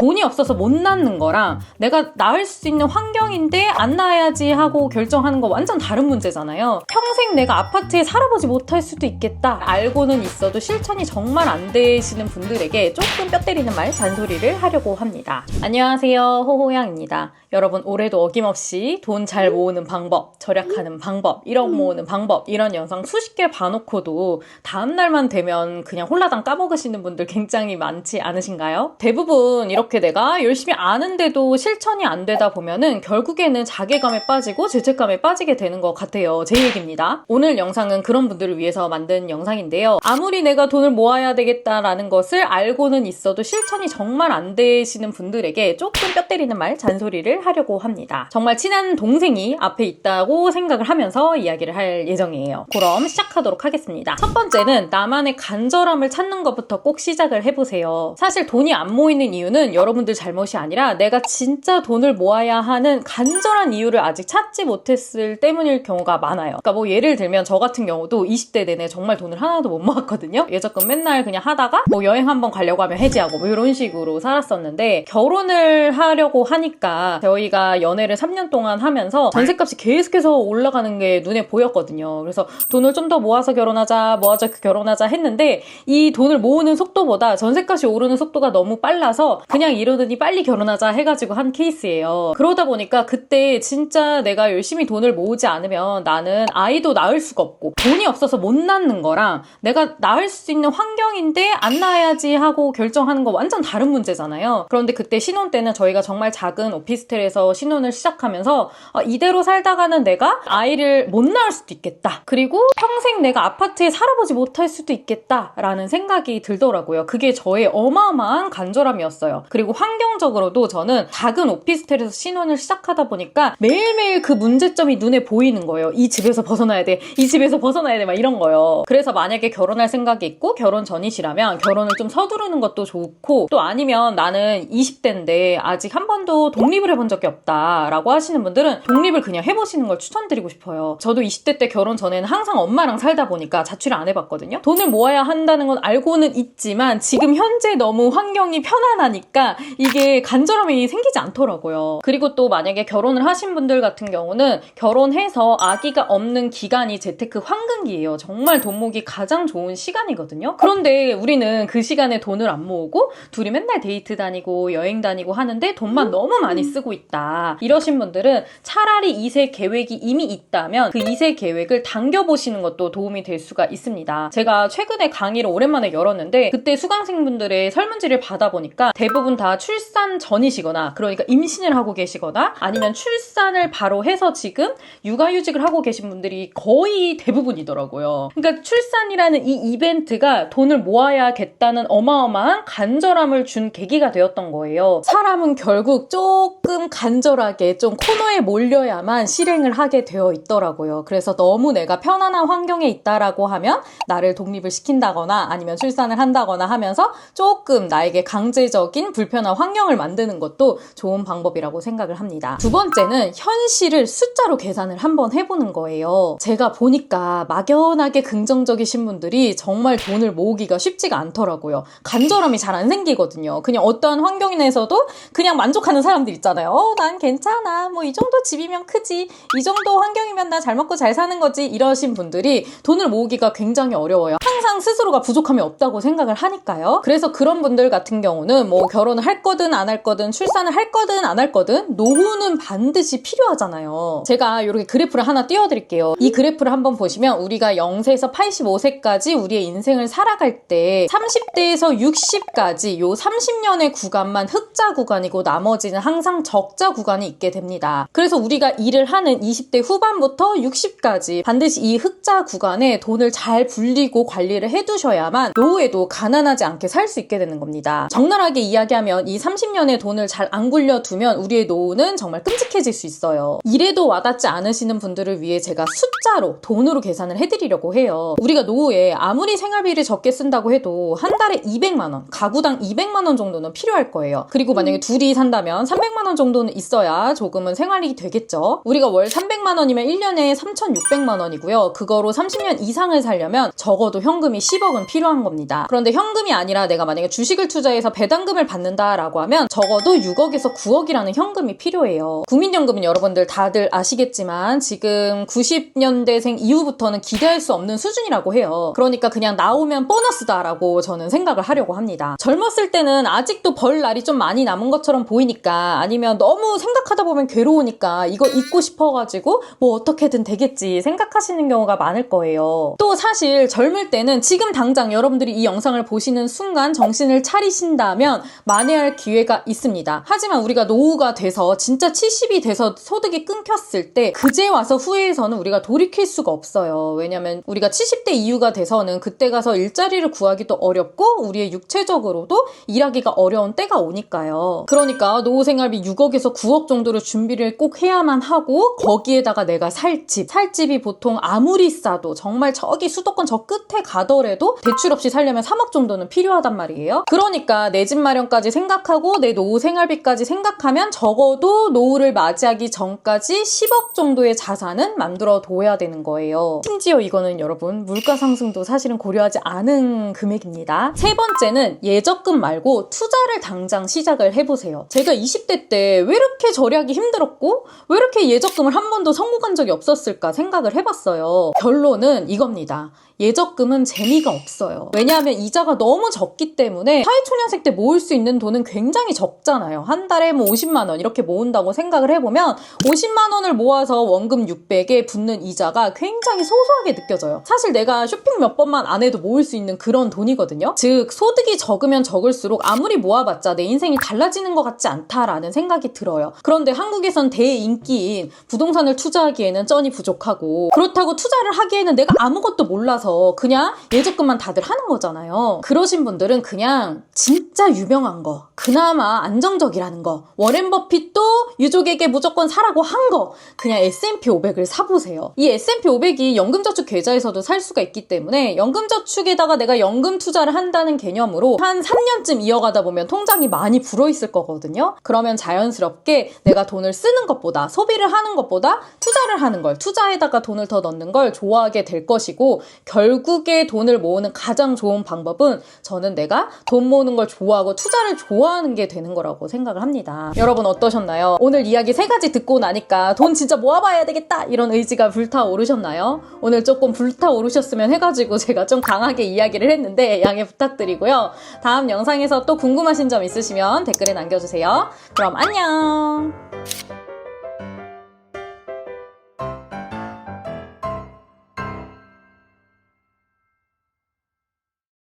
돈이 없어서 못 낳는 거랑 내가 낳을 수 있는 환경인데 안 낳아야지 하고 결정하는 거 완전 다른 문제잖아요. 평생 내가 아파트에 살아보지 못할 수도 있겠다 알고는 있어도 실천이 정말 안 되시는 분들에게 조금 뼈 때리는 말, 잔소리를 하려고 합니다. 안녕하세요, 호호양입니다. 여러분, 올해도 어김없이 돈 잘 모으는 방법, 절약하는 방법, 1억 모으는 방법 이런 영상 수십 개 봐놓고도 다음날만 되면 그냥 홀라당 까먹으시는 분들 굉장히 많지 않으신가요? 대부분 이렇게 내가 열심히 아는데도 실천이 안 되다 보면은 결국에는 자괴감에 빠지고 죄책감에 빠지게 되는 것 같아요. 제 얘기입니다. 오늘 영상은 그런 분들을 위해서 만든 영상인데요. 아무리 내가 돈을 모아야 되겠다라는 것을 알고는 있어도 실천이 정말 안 되시는 분들에게 조금 뼈 때리는 말, 잔소리를 하려고 합니다. 정말 친한 동생이 앞에 있다고 생각을 하면서 이야기를 할 예정이에요. 그럼 시작하도록 하겠습니다. 첫 번째는 나만의 간절함을 찾는 것부터 꼭 시작을 해보세요. 사실 돈이 안 모이는 이유는 여러분들 잘못이 아니라 내가 진짜 돈을 모아야 하는 간절한 이유를 아직 찾지 못했을 때문일 경우가 많아요. 그러니까 뭐 예를 들면 저 같은 경우도 20대 내내 정말 돈을 하나도 못 모았거든요. 예적금 맨날 그냥 하다가 뭐 여행 한번 가려고 하면 해지하고 뭐 이런 식으로 살았었는데 결혼을 하려고 하니까 저희가 연애를 3년 동안 하면서 전셋값이 계속해서 올라가는 게 눈에 보였거든요. 그래서 돈을 좀 더 모아서 결혼하자 했는데 이 돈을 모으는 속도보다 전셋값이 오르는 속도가 너무 빨라서 그냥 이러더니 빨리 결혼하자 해가지고 한 케이스예요. 그러다 보니까 그때 진짜 내가 열심히 돈을 모으지 않으면 나는 아이도 낳을 수가 없고 돈이 없어서 못 낳는 거랑 내가 낳을 수 있는 환경인데 안 낳아야지 하고 결정하는 거 완전 다른 문제잖아요. 그런데 그때 신혼 때는 저희가 정말 작은 오피스텔에서 신혼을 시작하면서 이대로 살다가는 내가 아이를 못 낳을 수도 있겠다. 그리고 평생 내가 아파트에 살아보지 못할 수도 있겠다 라는 생각이 들더라고요. 그게 저의 어마어마한 간절함이었어요. 그리고 환경적으로도 저는 작은 오피스텔에서 신혼을 시작하다 보니까 매일매일 그 문제점이 눈에 보이는 거예요. 이 집에서 벗어나야 돼. 이 집에서 벗어나야 돼. 막 이런 거예요. 그래서 만약에 결혼할 생각이 있고 결혼 전이시라면 결혼을 좀 서두르는 것도 좋고 또 아니면 나는 20대인데 아직 한 번도 독립을 해본 적이 없다 라고 하시는 분들은 독립을 그냥 해보시는 걸 추천드리고 싶어요. 저도 20대 때 결혼 전에는 항상 엄마랑 살다 보니까 자취를 안 해봤거든요. 돈을 모아야 한다는 건 알고는 있지만 지금 현재 너무 환경이 편안하니까 이게 간절함이 생기지 않더라고요. 그리고 또 만약에 결혼을 하신 분들 같은 경우는 결혼해서 아기가 없는 기간이 재테크 황금기예요. 정말 돈 모으기 가장 좋은 시간이거든요. 그런데 우리는 그 시간에 돈을 안 모으고 둘이 맨날 데이트 다니고 여행 다니고 하는데 돈만 너무 많이 쓰고 있다. 이러신 분들은 차라리 2세 계획이 이미 있다면 그 2세 계획을 당겨보시는 것도 도움이 될 수가 있습니다. 제가 최근에 강의를 오랜만에 열었는데 그때 수강생분들의 설문지를 받아보니까 대부분 다 출산 전이시거나 그러니까 임신을 하고 계시거나 아니면 출산을 바로 해서 지금 육아휴직을 하고 계신 분들이 거의 대부분이더라고요. 그러니까 출산이라는 이 이벤트가 돈을 모아야겠다는 어마어마한 간절함을 준 계기가 되었던 거예요. 사람은 결국 조금 간절하게 좀 코너에 몰려야만 실행을 하게 되어 있더라고요. 그래서 너무 내가 편안한 환경에 있다라고 하면 나를 독립을 시킨다거나 아니면 출산을 한다거나 하면서 조금 나에게 강제적인 불편한 환경을 만드는 것도 좋은 방법이라고 생각을 합니다. 두 번째는 현실을 숫자로 계산을 한번 해보는 거예요. 제가 보니까 막연하게 긍정적이신 분들이 정말 돈을 모으기가 쉽지가 않더라고요. 간절함이 잘 안 생기거든요. 그냥 어떠한 환경 내에서도 그냥 만족하는 사람들 있잖아요. 난 괜찮아. 뭐 이 정도 집이면 크지. 이 정도 환경이면 나 잘 먹고 잘 사는 거지. 이러신 분들이 돈을 모으기가 굉장히 어려워요. 항상 스스로가 부족함이 없다고 생각을 하니까요. 그래서 그런 분들 같은 경우는 뭐 결혼을 할 거든 안 할 거든 출산을 할 거든 안 할 거든 노후는 반드시 필요하잖아요. 제가 이렇게 그래프를 하나 띄워드릴게요. 이 그래프를 한번 보시면 우리가 0세에서 85세까지 우리의 인생을 살아갈 때 30대에서 60까지 요 30년의 구간만 흑자 구간이고 나머지는 항상 적자 구간이 있게 됩니다. 그래서 우리가 일을 하는 20대 후반부터 60까지 반드시 이 흑자 구간에 돈을 잘 불리고 관리를 해두셔야만 노후에도 가난하지 않게 살 수 있게 되는 겁니다. 적나라하게 이야기하면 이 30년의 돈을 잘 안 굴려두면 우리의 노후는 정말 끔찍해질 수 있어요. 이래도 와닿지 않으시는 분들을 위해 제가 숫자로 돈으로 계산을 해드리려고 해요. 우리가 노후에 아무리 생활비를 적게 쓴다고 해도 한 달에 200만 원, 가구당 200만 원 정도는 필요할 거예요. 그리고 만약에 둘이 산다면 300만 원 정도는 있어야 조금은 생활이 되겠죠. 우리가 월 300만 원이면 1년에 3,600만 원이고요. 그거로 30년 이상을 살려면 적어도 현금이 10억은 필요한 겁니다. 그런데 현금이 아니라 내가 만약에 주식을 투자해서 배당금을 받는 받는다라고 하면 적어도 6억에서 9억이라는 현금이 필요해요. 국민연금은 여러분들 다들 아시겠지만 지금 90년대생 이후부터는 기대할 수 없는 수준이라고 해요. 그러니까 그냥 나오면 보너스다라고 저는 생각을 하려고 합니다. 젊었을 때는 아직도 벌 날이 좀 많이 남은 것처럼 보이니까, 아니면 너무 생각하다 보면 괴로우니까 이거 잊고 싶어가지고 뭐 어떻게든 되겠지 생각하시는 경우가 많을 거예요. 또 사실 젊을 때는 지금 당장 여러분들이 이 영상을 보시는 순간 정신을 차리신다면 만회할 기회가 있습니다. 하지만 우리가 노후가 돼서 진짜 70이 돼서 소득이 끊겼을 때 그제 와서 후회해서는 우리가 돌이킬 수가 없어요. 왜냐면 우리가 70대 이후가 돼서는 그때 가서 일자리를 구하기도 어렵고 우리의 육체적으로도 일하기가 어려운 때가 오니까요. 그러니까 노후 생활비 6억에서 9억 정도를 준비를 꼭 해야만 하고, 거기에다가 내가 살 집이 보통 아무리 싸도 정말 저기 수도권 저 끝에 가더라도 대출 없이 살려면 3억 정도는 필요하단 말이에요. 그러니까 내 집 마련까지 생각하고 내 노후 생활비까지 생각하면 적어도 노후를 맞이하기 전까지 10억 정도의 자산은 만들어 둬야 되는 거예요. 심지어 이거는 여러분 물가 상승도 사실은 고려하지 않은 금액입니다. 세 번째는 예적금 말고 투자를 당장 시작을 해보세요. 제가 20대 때 왜 이렇게 절약이 힘들었고 왜 이렇게 예적금을 한 번도 성공한 적이 없었을까 생각을 해봤어요. 결론은 이겁니다. 예적금은 재미가 없어요. 왜냐하면 이자가 너무 적기 때문에 사회초년생 때 모을 수 있는 돈은 굉장히 적잖아요. 한 달에 뭐 50만 원 이렇게 모은다고 생각을 해보면 50만 원을 모아서 원금 600에 붙는 이자가 굉장히 소소하게 느껴져요. 사실 내가 쇼핑 몇 번만 안 해도 모을 수 있는 그런 돈이거든요. 즉 소득이 적으면 적을수록 아무리 모아봤자 내 인생이 달라지는 것 같지 않다라는 생각이 들어요. 그런데 한국에선 대인기인 부동산을 투자하기에는 쩐이 부족하고, 그렇다고 투자를 하기에는 내가 아무것도 몰라서 그냥 예적금만 다들 하는 거잖아요. 그러신 분들은 그냥 진짜 유명한 거, 그나마 안정적이라는 거, 워렌 버핏도 유족에게 무조건 사라고 한 거, 그냥 S&P 500을 사보세요. 이 S&P 500이 연금저축 계좌에서도 살 수가 있기 때문에 연금저축에다가 내가 연금 투자를 한다는 개념으로 한 3년쯤 이어가다 보면 통장이 많이 불어있을 거거든요. 그러면 자연스럽게 내가 돈을 쓰는 것보다, 소비를 하는 것보다 투자를 하는 걸, 투자에다가 돈을 더 넣는 걸 좋아하게 될 것이고, 결국에 돈을 모으는 가장 좋은 방법은 저는 내가 돈 모으는 걸 좋아하고 투자를 좋아하는 게 되는 거라고 생각을 합니다. 여러분 어떠셨나요? 오늘 이야기 3가지 듣고 나니까 돈 진짜 모아봐야 되겠다 이런 의지가 불타오르셨나요? 오늘 조금 불타오르셨으면 해가지고 제가 좀 강하게 이야기를 했는데 양해 부탁드리고요. 다음 영상에서 또 궁금하신 점 있으시면 댓글에 남겨주세요. 그럼 안녕!